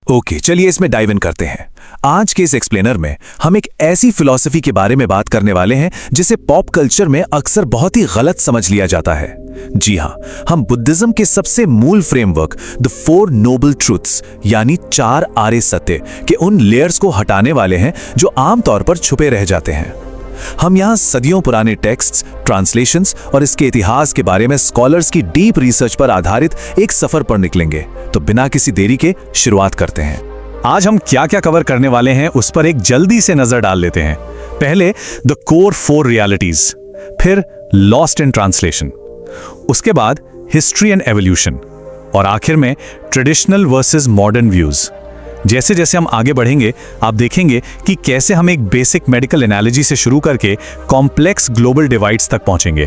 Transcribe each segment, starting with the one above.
Okay, चलिए इसमें dive in करते हैं। आज के इस एक्सप्लेनर में हम एक ऐसी फिलॉसफी के बारे में बात करने वाले हैं जिसे पॉप कल्चर में अक्सर बहुत ही गलत समझ लिया जाता है। जी हां, हम बुद्धिज्म के सबसे मूल framework the four noble truths यानी 4 आर्य सत्य के उन लेयर्स को हटाने वाले हैं जो आमतौर पर छुपे रह जाते हैं। हम यहाँ सदियों पुराने टेक्स्ट्स, ट्रांसलेशंस और इसके इतिहास के बारे में स्कॉलर्स की डीप रिसर्च पर आधारित एक सफर पर निकलेंगे। तो बिना किसी देरी के शुरुआत करते हैं। आज हम क्या क्या कवर करने वाले हैं उस पर एक जल्दी से नजर डाल लेते हैं। पहले द कोर 4 रियलिटीज, फिर लॉस्ट इन ट्रांसलेशन, उसके बाद हिस्ट्री एंड एवोल्यूशन और आखिर में ट्रेडिशनल वर्सेस मॉडर्न व्यूज। जैसे जैसे हम आगे बढ़ेंगे आप देखेंगे कि कैसे हम एक बेसिक मेडिकल एनालॉजी से शुरू करके कॉम्प्लेक्स ग्लोबल डिवाइड्स तक पहुंचेंगे।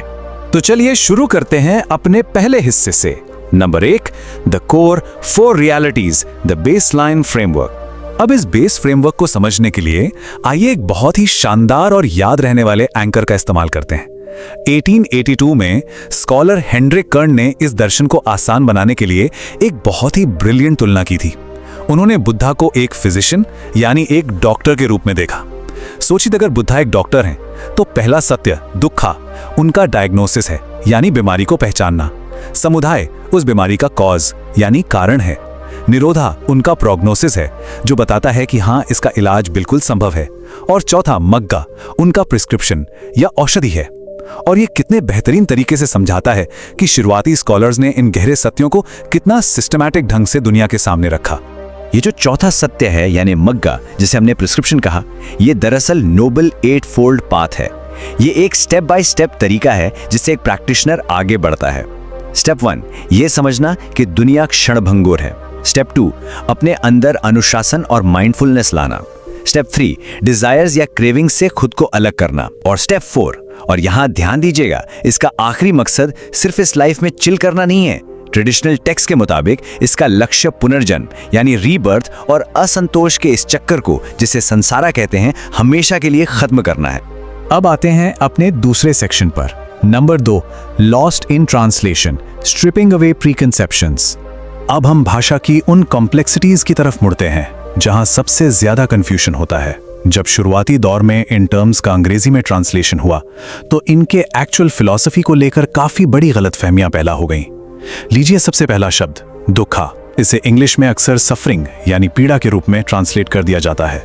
तो चलिए शुरू करते हैं अपने पहले हिस्से से। Number 1, the core 4 realities, the baseline framework. अब इस बेस फ्रेमवर्क को समझने के लिए आइए एक बहुत ही शानदार और याद रहने वाले एंकर का इस्तेमाल करते हैं। 1882 में स्कॉलर हेनरिक कर्न ने इस दर्शन को आसान बनाने के लिए एक बहुत ही ब्रिलियंट तुलना की थी। उन्होंने बुद्धा को एक फिजिशियन यानी एक डॉक्टर के रूप में देखा। सोचिए, अगर बुद्धा एक डॉक्टर हैं तो पहला सत्य दुखा उनका डायग्नोसिस है यानी बीमारी को पहचानना। समुदाय उस बीमारी का कॉज यानी कारण है। निरोधा उनका प्रोग्नोसिस है जो बताता है कि हाँ, इसका इलाज बिल्कुल संभव है। और चौथा मग्गा उनका प्रिस्क्रिप्शन या औषधि है। और ये कितने बेहतरीन तरीके से समझाता है कि शुरुआती स्कॉलर्स ने इन गहरे सत्यों को कितना सिस्टमैटिक ढंग से दुनिया के सामने रखा। ये जो चौथा सत्य है यानी मग्गा, जिसे हमने प्रिस्क्रिप्शन कहा, ये दरअसल नोबल 8 फोल्ड पाथ है। ये एक स्टेप बाय स्टेप तरीका है जिससे एक प्रैक्टिशनर आगे बढ़ता है। स्टेप 1, ये समझना कि दुनिया क्षणभंगुर है। स्टेप 2, अपने अंदर अनुशासन और माइंडफुलनेस लाना। स्टेप 3, डिजायर्स या क्रेविंग से खुद को अलग करना। और स्टेप 4, और यहाँ ध्यान दीजिएगा, इसका आखिरी मकसद सिर्फ इस लाइफ में चिल करना नहीं है। ट्रेडिशनल टेक्स्ट के मुताबिक इसका लक्ष्य पुनर्जन्म यानी रीबर्थ और असंतोष के इस चक्कर को, जिसे संसारा कहते हैं, हमेशा के लिए खत्म करना है। अब आते हैं अपने दूसरे सेक्शन पर। Number 2, lost in translation, stripping away preconceptions. अब हम भाषा की उन कॉम्प्लेक्सिटीज की तरफ मुड़ते हैं जहां सबसे ज्यादा कंफ्यूजन होता है। जब शुरुआती दौर में इन टर्म्स का अंग्रेजी में ट्रांसलेशन हुआ तो इनके एक्चुअल फिलॉसफी को लेकर काफी बड़ी गलतफहमियां पैदा हो गईं। लीजिए सबसे पहला शब्द दुखा। इसे इंग्लिश में अक्सर सफरिंग यानी पीड़ा के रूप में ट्रांसलेट कर दिया जाता है,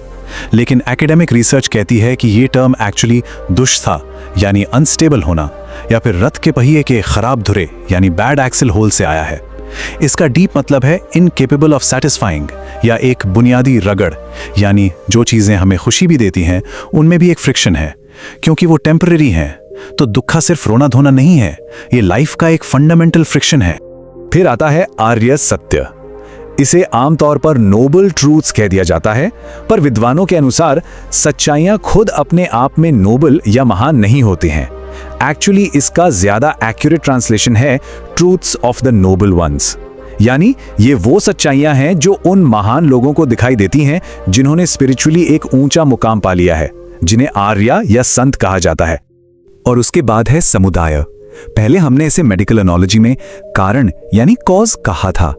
लेकिन एकेडमिक रिसर्च कहती है कि ये टर्म एक्चुअली दुष्था यानी अनस्टेबल होना या फिर रथ के पहिए के खराब धुरे यानी बैड एक्सल होल से आया है। इसका डीप मतलब है इनकेपेबल ऑफ सैटिस्फाइंग या एक बुनियादी रगड़, यानी जो चीजें हमें खुशी भी देती हैं उनमें भी एक फ्रिक्शन है क्योंकि वो टेम्पररी हैं। तो दुखा सिर्फ रोना धोना नहीं है, ये लाइफ का एक फंडामेंटल फ्रिक्शन है। फिर आता है आर्य सत्य। इसे आमतौर पर नोबल ट्रूथ्स कह दिया जाता है, पर विद्वानों के अनुसार सच्चाइयां खुद अपने आप में नोबल या महान नहीं होती हैं। एक्चुअली इसका ज्यादा एक्यूरेट ट्रांसलेशन है truths of the noble ones, यानी ये वो सच्चाइयां हैं जो उन महान लोगों को दिखाई देती हैं जिन्होंने स्पिरिचुअली एक ऊंचा मुकाम पा लिया है, जिन्हें आर्य या संत कहा जाता है। और उसके बाद है समुदाय। पहले हमने इसे मेडिकल एनालॉजी में कारण यानी कॉज कहा था,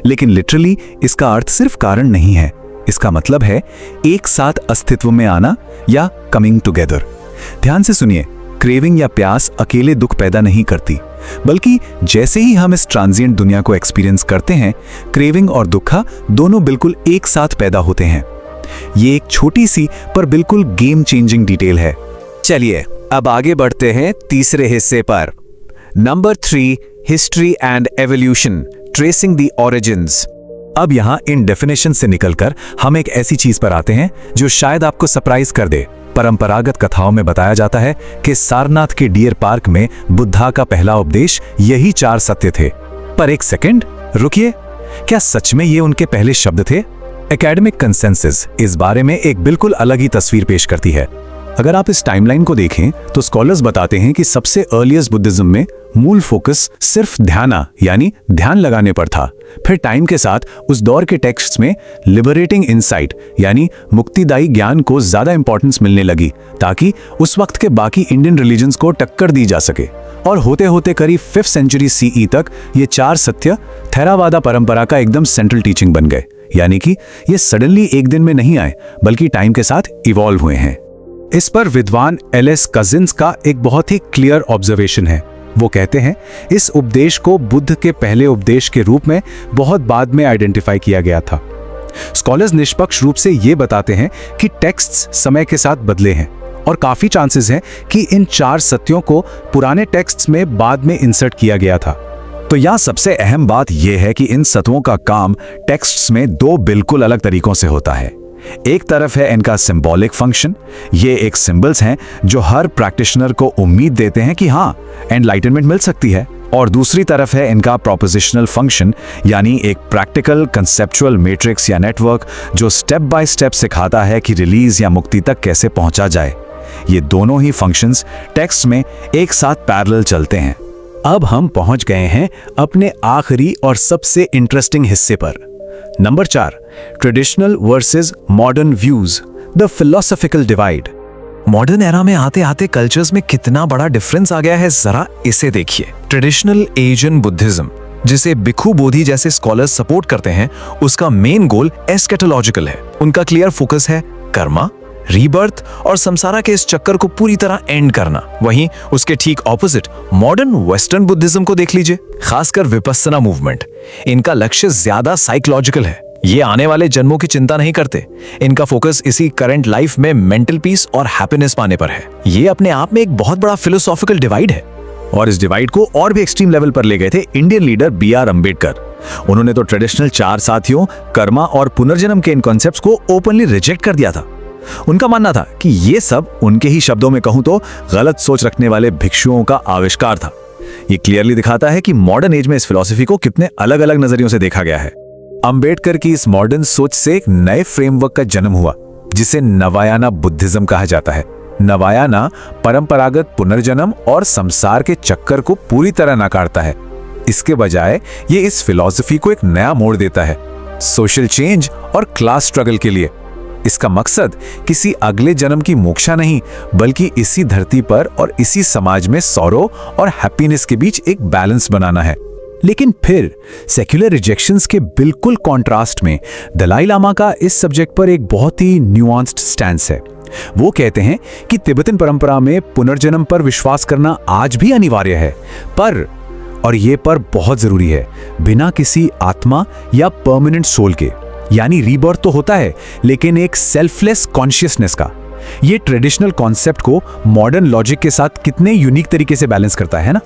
लेकिन लिटरली इसका अर्थ सिर्फ कारण नहीं है। इसका मतलब है एक साथ अस्तित्व में आना या कमिंग टुगेदर। ध्यान से सुनिए, क्रेविंग या प्यास अकेले दुख पैदा नहीं करती, बल्कि जैसे ही हम इस ट्रांजिएंट दुनिया को एक्सपीरियंस करते हैं, क्रेविंग और दुखा दोनों बिल्कुल एक साथ पैदा होते हैं। ये एक छोटी सी पर बिल्कुल गेम चेंजिंग डिटेल है। चलिए अब आगे बढ़ते हैं तीसरे हिस्से पर। Number 3, history and evolution, tracing the origins. अब यहाँ इन डेफिनेशन से निकलकर हम एक ऐसी चीज पर आते हैं जो शायद आपको सरप्राइज कर दे। परंपरागत कथाओं में बताया जाता है कि सारनाथ के डियर पार्क में बुद्धा का पहला उपदेश यही 4 सत्य थे। पर एक सेकंड रुकिए, क्या सच में ये उनके पहले शब्द थे? एकेडमिक कंसेंसस इस बारे में एक बिल्कुल अलग ही तस्वीर पेश करती है। अगर आप इस टाइमलाइन को देखें तो स्कॉलर्स बताते हैं कि सबसे अर्लीस्ट बुद्धिज्म में मूल फोकस सिर्फ ध्याना यानी ध्यान लगाने पर था। फिर टाइम के साथ उस दौर के टेक्स्ट्स में लिबरेटिंग इनसाइट यानी मुक्तिदायी ज्ञान को ज्यादा इंपॉर्टेंस मिलने लगी, ताकि उस वक्त के बाकी इंडियन रिलीजन्स को टक्कर दी जा सके। और होते होते करीब 5th सेंचुरी CE तक ये 4 सत्य थेरावादा परंपरा का एकदम सेंट्रल टीचिंग बन गए। यानी कि ये सडनली एक दिन में नहीं आए, बल्कि टाइम के साथ इवॉल्व हुए हैं। इस पर विद्वान एल.एस. कजिन्स का एक बहुत ही क्लियर ऑब्जर्वेशन है। वो कहते हैं इस उपदेश को बुद्ध के पहले उपदेश के रूप में बहुत बाद में आइडेंटिफाई किया गया था। स्कॉलर्स निष्पक्ष रूप से ये बताते हैं कि टेक्स्ट्स समय के साथ बदले हैं और काफी चांसेस हैं कि इन 4 सत्यों को पुराने टेक्स्ट्स में बाद में इंसर्ट किया गया था। तो यहाँ सबसे अहम बात यह है कि इन सत्वों का काम टेक्स्ट्स में 2 बिल्कुल अलग तरीकों से होता है। एक तरफ है इनका सिंबॉलिक फंक्शन, ये एक सिंबल्स हैं जो हर प्रैक्टिशनर को उम्मीद देते हैं कि हाँ, एनलाइटनमेंट मिल सकती है। और दूसरी तरफ है इनका प्रोपोजिशनल फंक्शन, यानी एक प्रैक्टिकल कंसेप्चुअल मैट्रिक्स या नेटवर्क जो स्टेप बाय स्टेप सिखाता है कि रिलीज या मुक्ति तक कैसे पहुंचा जाए। ये दोनों ही फंक्शंस टेक्स्ट में एक साथ पैरेलल चलते हैं। अब हम पहुंच गए हैं अपने आखिरी और सबसे इंटरेस्टिंग हिस्से पर। Number 4, traditional versus modern views, the philosophical divide. Modern era में आते आते कल्चर्स में कितना बड़ा डिफरेंस आ गया है, जरा इसे देखिए। ट्रेडिशनल एशियन बुद्धिज्म, जिसे भिक्षु बोधि जैसे स्कॉलर्स सपोर्ट करते हैं, उसका मेन गोल एस्केटोलॉजिकल है। उनका क्लियर फोकस है कर्मा, रीबर्थ और संसारा के इस चक्कर को पूरी तरह एंड करना। वहीं उसके ठीक ऑपोजिट मॉडर्न वेस्टर्न बुद्धिज्म को देख लीजिए, खासकर विपस्सना मूवमेंट। इनका लक्ष्य ज्यादा साइकोलॉजिकल है। ये आने वाले जन्मों की चिंता नहीं करते। इनका फोकस इसी करंट लाइफ में मेंटल पीस और हैप्पीनेस पाने पर है। ये अपने आप में एक बहुत बड़ा फिलोसॉफिकल डिवाइड है। और इस डिवाइड को और भी एक्सट्रीम लेवल पर ले गए थे इंडियन लीडर B.R. अम्बेडकर। उन्होंने तो ट्रेडिशनल 4 साथियों, कर्मा और पुनर्जन्म के इन कॉन्सेप्ट्स को ओपनली रिजेक्ट कर दिया था। उनका मानना था कि ये सब, उनके ही शब्दों में कहूं तो, गलत सोच रखने वाले भिक्षुओं का आविष्कार था। ये क्लियरली दिखाता है कि मॉडर्न एज में इस फिलॉसफी को कितने अलग अलग नजरियों से देखा गया है। अंबेडकर की इस मॉडर्न सोच से एक नए फ्रेमवर्क का जन्म हुआ, जिसे नवायाना बुद्धिज्म कहा जाता है। नवायाना परंपरागत पुनर्जन्म और संसार के चक्कर को पूरी तरह नकारता है। इसके बजाय ये इस फिलॉसफी को एक नया मोड़ देता है, सोशल चेंज और क्लास स्ट्रगल के लिए। इसका मकसद किसी अगले जन्म की मोक्षा नहीं, बल्कि इसी धरती पर और इसी समाज में सौरो और हैप्पीनेस के बीच एक बैलेंस बनाना है। लेकिन फिर सेक्युलर रिजेक्शंस के बिल्कुल कॉन्ट्रास्ट में दलाई लामा का इस सब्जेक्ट पर एक बहुत ही न्यूआंस्ड स्टैंस है। वो कहते हैं कि तिब्बतन परंपरा में पुनर्जन्म पर विश्वास करना आज भी अनिवार्य है, पर, और ये पर बहुत जरूरी है, बिना किसी आत्मा या परमानेंट सोल के। यानी रीबर्थ तो होता है, लेकिन एक सेल्फलेस कॉन्शियसनेस का। ये ट्रेडिशनल कॉन्सेप्ट को मॉडर्न लॉजिक के साथ कितने यूनिक तरीके से बैलेंस करता है ना।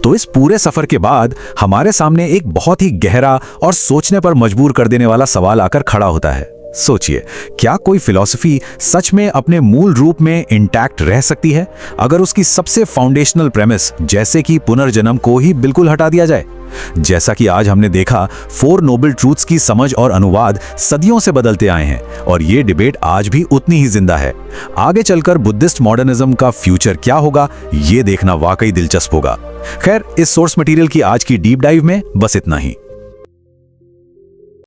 तो इस पूरे सफर के बाद हमारे सामने एक बहुत ही गहरा और सोचने पर मजबूर कर देने वाला सवाल आकर खड़ा होता है। सोचिए, क्या कोई फिलॉसफी सच में अपने मूल रूप में इंटैक्ट रह सकती है अगर उसकी सबसे फाउंडेशनल प्रेमिस, जैसे कि पुनर्जन्म, को ही बिल्कुल हटा दिया जाए? जैसा कि आज हमने देखा, 4 नोबल ट्रूथ्स की समझ और अनुवाद सदियों से बदलते आए हैं और ये डिबेट आज भी उतनी ही जिंदा है। आगे चलकर बुद्धिस्ट मॉडर्निज्म का फ्यूचर क्या होगा, ये देखना वाकई दिलचस्प होगा। खैर, इस सोर्स मटेरियल की आज की डीप डाइव में बस इतना ही।